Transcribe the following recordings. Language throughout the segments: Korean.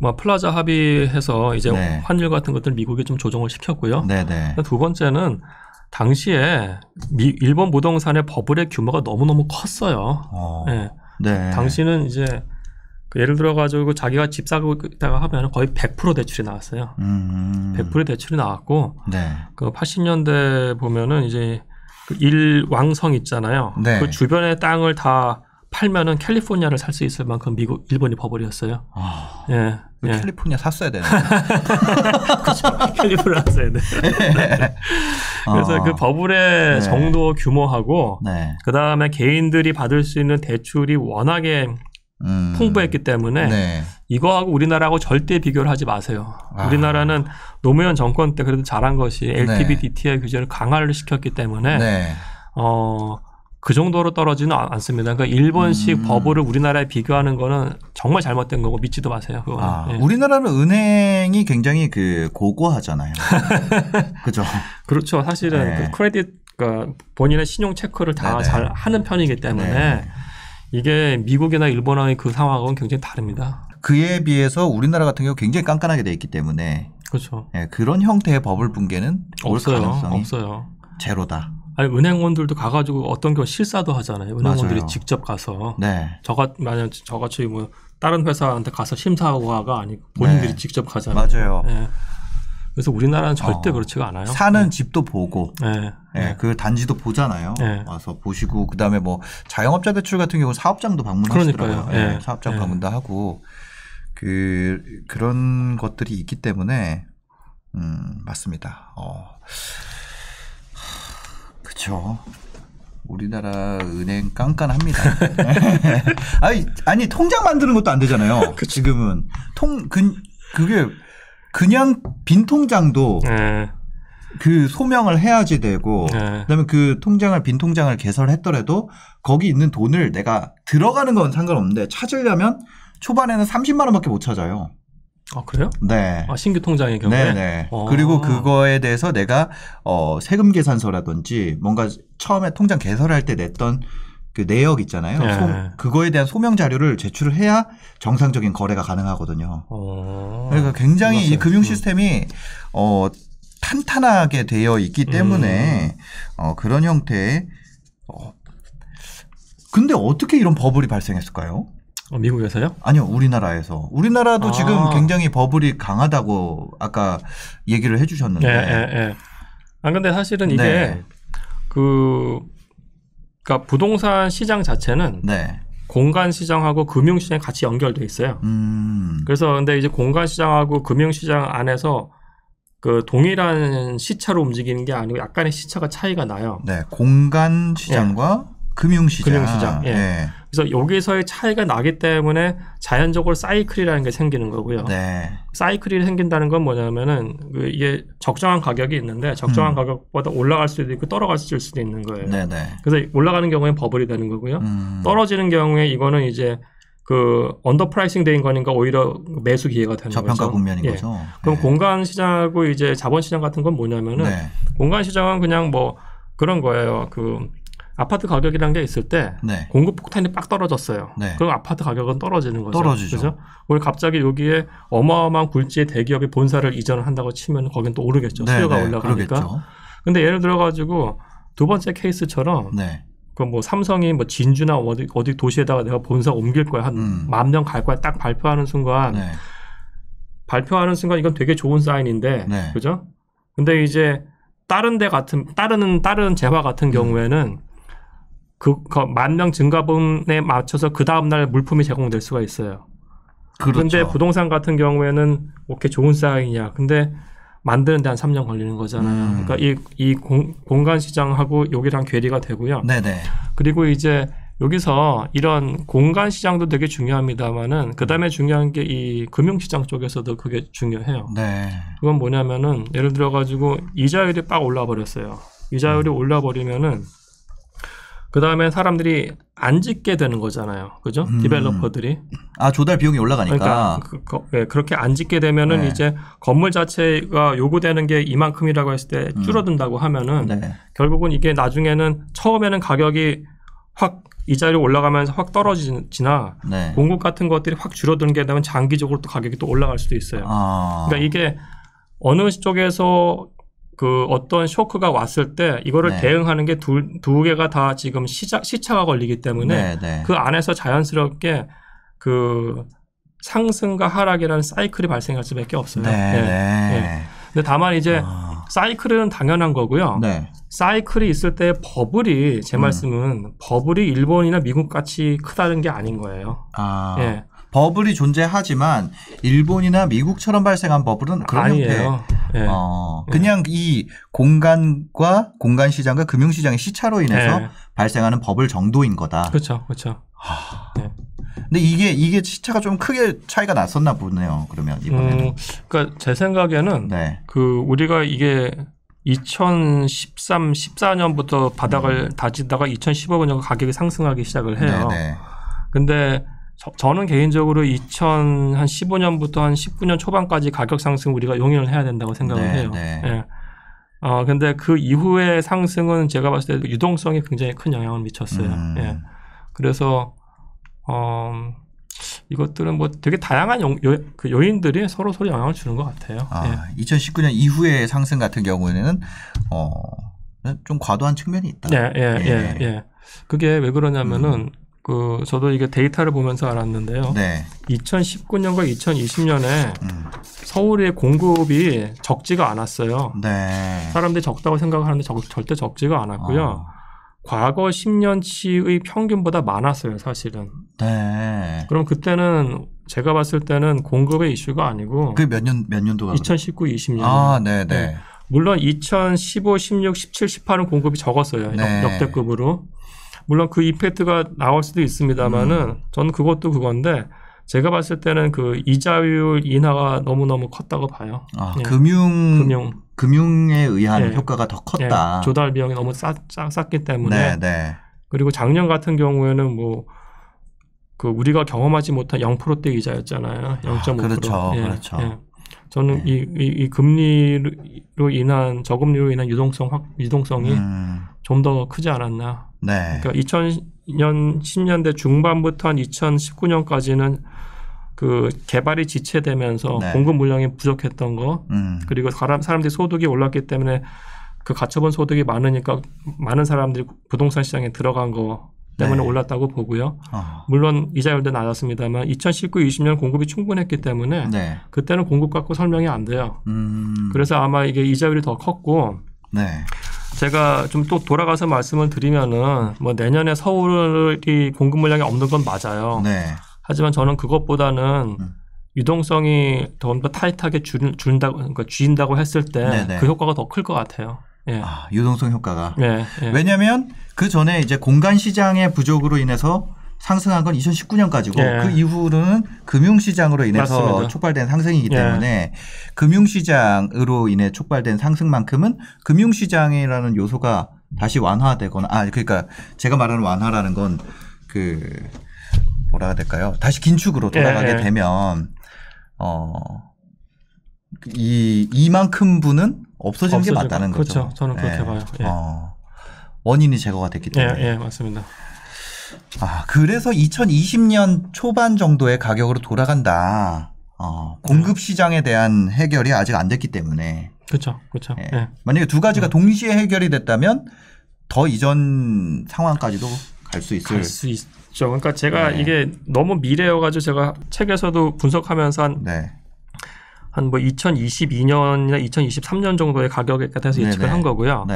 뭐 플라자 합의해서 이제 네. 환율 같은 것들 미국이 좀 조정을 시켰고요. 네네. 두 번째는 당시에 일본 부동산의 버블의 규모가 너무너무 컸어요. 네. 네. 당시는 이제 예를 들어가지고 자기가 집 사고 있다가 하면 거의 100% 대출이 나왔어요. 100% 대출이 나왔고 네. 그 80년대 보면은 이제 그 일왕성 있잖아요. 네. 그 주변의 땅을 다 팔면은 캘리포니아를 살 수 있을 만큼 일본이 버블이었어요. 예. 예. 캘리포니아 샀어야 되는데. 그렇죠. 캘리포니아 샀어야 돼. 그래서 그 버블의 네. 정도 규모하고 네. 그 다음에 개인들이 받을 수 있는 대출이 워낙에 풍부했기 때문에 네. 이거하고 우리나라하고 절대 비교를 하지 마세요. 우리나라는 노무현 정권 때 그래도 잘한 것이 LTV, DTI 규제를 강화를 시켰기 때문에 네. 그 정도로 떨어지는 않습니다. 그러니까 일본식 버블을 우리나라에 비교하는 거는 정말 잘못된 거고 믿지도 마세요. 그거는. 예. 우리나라는 은행이 굉장히 고고하잖아요. 그죠? 그렇죠. 사실은 네. 그 크레딧, 그러니까 본인의 신용 체크를 다 잘 하는 편이기 때문에 네. 이게 미국이나 일본의 그 상황은 굉장히 다릅니다. 그에 비해서 우리나라 같은 경우 굉장히 깐깐하게 돼 있기 때문에 그렇죠. 예, 그런 형태의 버블 붕괴는 올 가능성이 없어요. 제로다. 아니 은행원들도 가가지고 어떤 경우 실사도 하잖아요. 은행원들이 맞아요. 직접 가서 네. 만약 저같이 뭐 다른 회사한테 가서 심사하고가 아니고 본인들이 네. 직접 가잖아요. 맞아요. 예. 그래서 우리나라는 절대 그렇지가 않아요. 사는 집도 보고, 네. 예, 그 단지도 보잖아요. 네. 와서 보시고, 그 다음에 뭐 자영업자 대출 같은 경우 사업장도 방문하시더라고요. 그러니까요. 예, 네. 사업장 네. 방문도 하고 그런 것들이 있기 때문에 맞습니다. 그렇죠. 우리나라 은행 깐깐합니다. 아니 통장 만드는 것도 안 되잖아요. 지금은 그게 그냥 빈 통장도 네. 그 소명을 해야지 되고 그다음에 그 빈 통장을 개설했더라도 거기 있는 돈을 내가 들어가는 건 상관없는데 찾으려면 초반에는 30만 원밖에 못 찾아요. 그래요? 네. 신규 통장의 경우에? 네네. 그리고 그거에 대해서 내가 세금 계산서라든지 뭔가 처음에 통장 개설할 때 냈던 그 내역 있잖아요. 네. 그거에 대한 소명 자료를 제출을 해야 정상적인 거래가 가능하거든요. 그러니까 굉장히 이 금융 시스템이 탄탄하게 되어 있기 때문에 그런 형태의 근데 어떻게 이런 버블이 발생했을까요? 미국에서요? 아니요, 우리나라에서. 우리나라도 지금 굉장히 버블이 강하다고 아까 얘기를 해 주셨는데. 근데 사실은 이게 그러니까 부동산 시장 자체는 공간 시장하고 금융 시장이 같이 연결돼 있어요. 그래서 근데 이제 공간 시장하고 금융 시장 안에서 그 동일한 시차로 움직이는 게 아니고 약간의 시차가 차이가 나요. 네, 공간 시장과 금융시장. 예. 그래서 여기서의 차이가 나기 때문에 자연적으로 사이클이라는 게 생기는 거고요. 네. 사이클이 생긴다는 건 뭐냐면은 이게 적정한 가격이 있는데 적정한 가격보다 올라갈 수도 있고 떨어갈 수도 있는 거예요. 네네. 그래서 올라가는 경우에는 버블이 되는 거고요. 떨어지는 경우에 이거는 이제 그 언더 프라이싱 된 거니까 오히려 매수 기회가 되는 거죠. 저평가 국면인 거죠. 그럼 공간 시장하고 이제 자본 시장 같은 건 뭐냐면은 공간 시장은 그냥 뭐 그런 거예요. 그 아파트 가격이라는 게 있을 때 공급 폭탄이 빡 떨어졌어요. 그럼 아파트 가격은 떨어지는 거죠. 떨어지죠. 그죠? 오늘 갑자기 여기에 어마어마한 굴지의 대기업이 본사를 이전을 한다고 치면 거긴 또 오르겠죠. 수요가 올라가니까. 근데 예를 들어 가지고 두 번째 케이스처럼 그 뭐 삼성이 뭐 진주나 어디 도시에다가 내가 본사 옮길 거야. 한 10,000명 갈 거야. 딱 발표하는 순간 이건 되게 좋은 사인인데. 그죠? 근데 이제 다른 재화 같은 경우에는 그 10,000명 증가분에 맞춰서 그 다음날 물품이 제공될 수가 있어요. 그런데 그렇죠. 부동산 같은 경우에는 오케이 좋은 사인이냐. 근데 만드는데 한 3년 걸리는 거잖아요. 그러니까 이 공간 시장하고 여기랑 괴리가 되고요. 그리고 이제 여기서 이런 공간 시장도 되게 중요합니다만은 그 다음에 중요한 게 이 금융 시장 쪽에서도 그게 중요해요. 그건 뭐냐면은 예를 들어 가지고 이자율이 빡 올라 버렸어요. 이자율이 올라 버리면은 그 다음에 사람들이 안 짓게 되는 거잖아요. 그죠? 디벨로퍼들이. 조달 비용이 올라가니까. 그러니까 그렇게 안 짓게 되면은 이제 건물 자체가 요구되는 게 이만큼이라고 했을 때 줄어든다고 하면은 결국은 이게 나중에는 처음에는 가격이 확 이자율이 올라가면서 확 떨어지나 네. 공급 같은 것들이 확 줄어드는 게 되면 장기적으로 또 가격이 또 올라갈 수도 있어요. 그러니까 이게 어느 쪽에서 그 어떤 쇼크가 왔을 때 이거를 네. 대응하는 게 두 개가 다 지금 시차가 걸리기 때문에 그 안에서 자연스럽게 그 상승과 하락이라는 사이클이 발생할 수밖에 없어요. 근데 다만 이제 사이클은 당연한 거고요. 사이클이 있을 때 버블이 제 말씀은 버블이 일본이나 미국 같이 크다는 게 아닌 거예요. 버블이 존재하지만 일본이나 미국처럼 발생한 버블은 그런 아니에요. 그냥 이 공간과 공간 시장과 금융 시장의 시차로 인해서 발생하는 버블 정도인 거다. 그렇죠. 근데 이게 시차가 좀 크게 차이가 났었나 보네요. 그러면 이번에는. 그러니까 제 생각에는 그 우리가 이게 2013, 14년부터 바닥을 다지다가 2015년 가격이 상승하기 시작을 해요. 근데 저는 개인적으로 2015년부터 한 19년 초반까지 가격 상승 우리가 용인을 해야 된다고 생각을 해요. 근데 그 이후의 상승은 제가 봤을 때 유동성이 굉장히 큰 영향을 미쳤어요. 그래서 이것들은 뭐 되게 다양한 그 요인들이 서로 영향을 주는 것 같아요. 2019년 이후의 상승 같은 경우에는 좀 과도한 측면이 있다. 그게 왜 그러냐면은 그 저도 이게 데이터를 보면서 알았는데요. 2019년과 2020년에 서울의 공급이 적지가 않았어요. 사람들이 적다고 생각하는데 절대 적지가 않았고요. 과거 10년치의 평균보다 많았어요, 사실은. 그럼 그때는 제가 봤을 때는 공급의 이슈가 아니고. 그게 몇 년도가? 2019, 20년. 물론 2015, 16, 17, 18은 공급이 적었어요. 역대급으로. 물론 그 이펙트가 나올 수도 있습니다만은 저는 그것도 그건데 제가 봤을 때는 그 이자율 인하가 너무너무 컸다고 봐요. 금융에 의한 효과가 더 컸다. 조달 비용이 너무 쌌기 때문에. 그리고 작년 같은 경우에는 뭐 그 우리가 경험하지 못한 0%대 이자였잖아요. 0.5%. 그렇죠. 저는 이 금리로 인한 저금리로 인한 유동성이 좀 더 크지 않았나. 그러니까 2000년 10년대 중반부터 한 2019년까지는 그 개발이 지체되면서 공급 물량이 부족했던 거 그리고 사람들이 소득이 올랐기 때문에 그 가처분 소득이 많으니까 많은 사람들이 부동산 시장에 들어간 거 때문에 올랐다고 보고요. 물론 이자율도 낮았습니다만 2019, 20년 공급이 충분했기 때문에 그때는 공급 갖고 설명이 안 돼요. 그래서 아마 이게 이자율이 더 컸고 제가 좀 또 돌아가서 말씀을 드리면은 뭐 내년에 서울이 공급 물량이 없는 건 맞아요. 하지만 저는 그것보다는 유동성이 더 타이트하게 줄인다고 했을 때 그 효과가 더 클 것 같아요. 유동성 효과가. 왜냐하면 그 전에 이제 공간 시장의 부족으로 인해서 상승한 건 2019년까지고 그 이후로는 금융시장으로 인해서 맞습니다. 촉발된 상승이기 때문에 금융시장으로 인해 촉발된 상승만큼은 금융시장이라는 요소가 다시 완화되거나 그러니까 제가 말하는 완화라는 건 그 뭐라 해야 될까요? 다시 긴축으로 돌아가게 되면 이만큼 분은 없어지는 게 맞다는 거죠. 그렇죠. 저는 그렇게 봐요. 원인이 제거가 됐기 때문에. 맞습니다. 그래서 2020년 초반 정도의 가격으로 돌아간다. 공급 시장에 대한 해결이 아직 안 됐기 때문에. 그렇죠. 만약에 두 가지가 동시에 해결이 됐다면 더 이전 상황까지도 갈 수 있죠. 그러니까 제가 이게 너무 미래여가지고 제가 책에서도 분석하면서 한 뭐 2022년이나 2023년 정도의 가격에 대해서 예측을 한 거고요.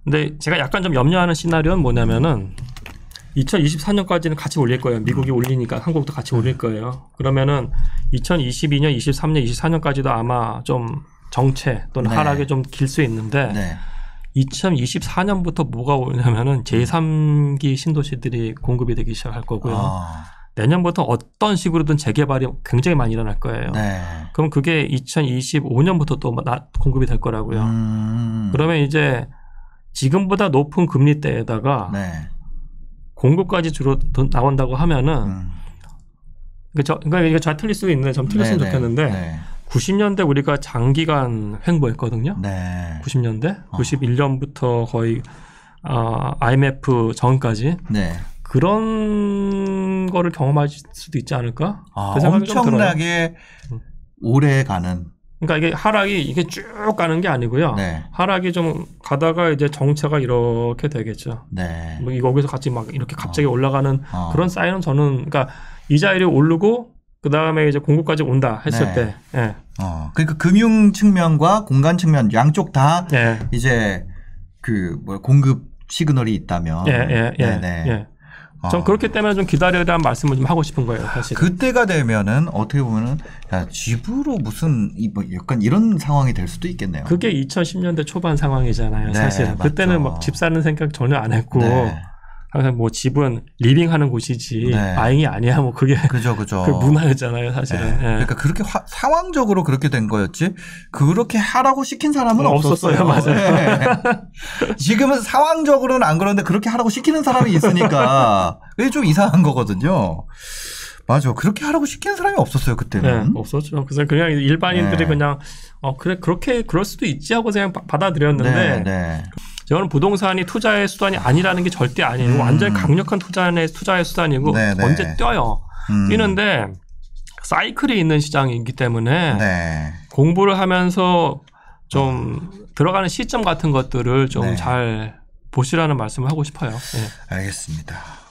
근데 제가 약간 좀 염려하는 시나리오는 뭐냐면은 2024년까지는 같이 올릴 거예요. 미국이 올리니까 한국도 같이 올릴 거예요. 그러면은 2022년, 23년, 24년까지도 아마 좀 정체 또는 하락이 좀 길 수 있는데 2024년부터 뭐가 오냐면은 제3기 신도시들이 공급이 되기 시작할 거고요. 내년부터 어떤 식으로든 재개발이 굉장히 많이 일어날 거예요. 그럼 그게 2025년부터 또 공급이 될 거라고요. 그러면 이제 지금보다 높은 금리대에다가 공급까지 주로 나온다고 하면은 그러니까 이게 잘 틀릴 수 있는데 좀 틀렸으면 좋겠는데 90년대 우리가 장기간 횡보했거든요. 90년대 91년부터 거의 IMF 전까지 그런 거를 경험할 수도 있지 않을까? 그 엄청나게 오래 가는. 그러니까 이게 하락이 이게 쭉 가는 게 아니고요. 네. 하락이 좀 가다가 이제 정체가 이렇게 되겠죠. 네. 뭐 여기서 같이 막 이렇게 갑자기 올라가는 그런 사인은 저는 그러니까 이자율이 오르고 그 다음에 이제 공급까지 온다 했을 네. 때. 예. 그러니까 금융 측면과 공간 측면 양쪽 다 이제 그 뭐 공급 시그널이 있다면. 예. 전 그렇기 때문에 좀 기다려라는 말씀을 좀 하고 싶은 거예요, 사실. 그때가 되면은 어떻게 보면은 야, 집으로 무슨 뭐 약간 이런 상황이 될 수도 있겠네요. 그게 2010년대 초반 상황이잖아요, 사실. 네, 그때는 막 집 사는 생각 전혀 안 했고. 네. 항상 뭐 집은 리빙하는 곳이지 마잉이 아니야 뭐 그게 그죠. 그 문화였잖아요 사실은. 네. 그러니까 그렇게 상황적으로 그렇게 된 거였지 그렇게 하라고 시킨 사람은 없었어요. 맞아요. 네. 지금은 상황적으로는 안 그러는데 그렇게 하라고 시키는 사람이 있으니까 이게 좀 이상한 거거든요. 맞아. 그렇게 하라고 시키는 사람이 없었어요 그때는. 네, 없었죠. 그래서 그냥 일반인들이 그냥 그래 그렇게 그럴 수도 있지 하고 그냥 받아들였는데. 저는 부동산이 투자의 수단이 아니라는 게 절대 아니에요. 완전히 강력한 투자의 수단이고 언제 뛰어요. 뛰는데 사이클이 있는 시장이기 때문에 공부를 하면서 좀 들어가는 시점 같은 것들을 좀 잘 보시라는 말씀을 하고 싶어요. 알겠습니다.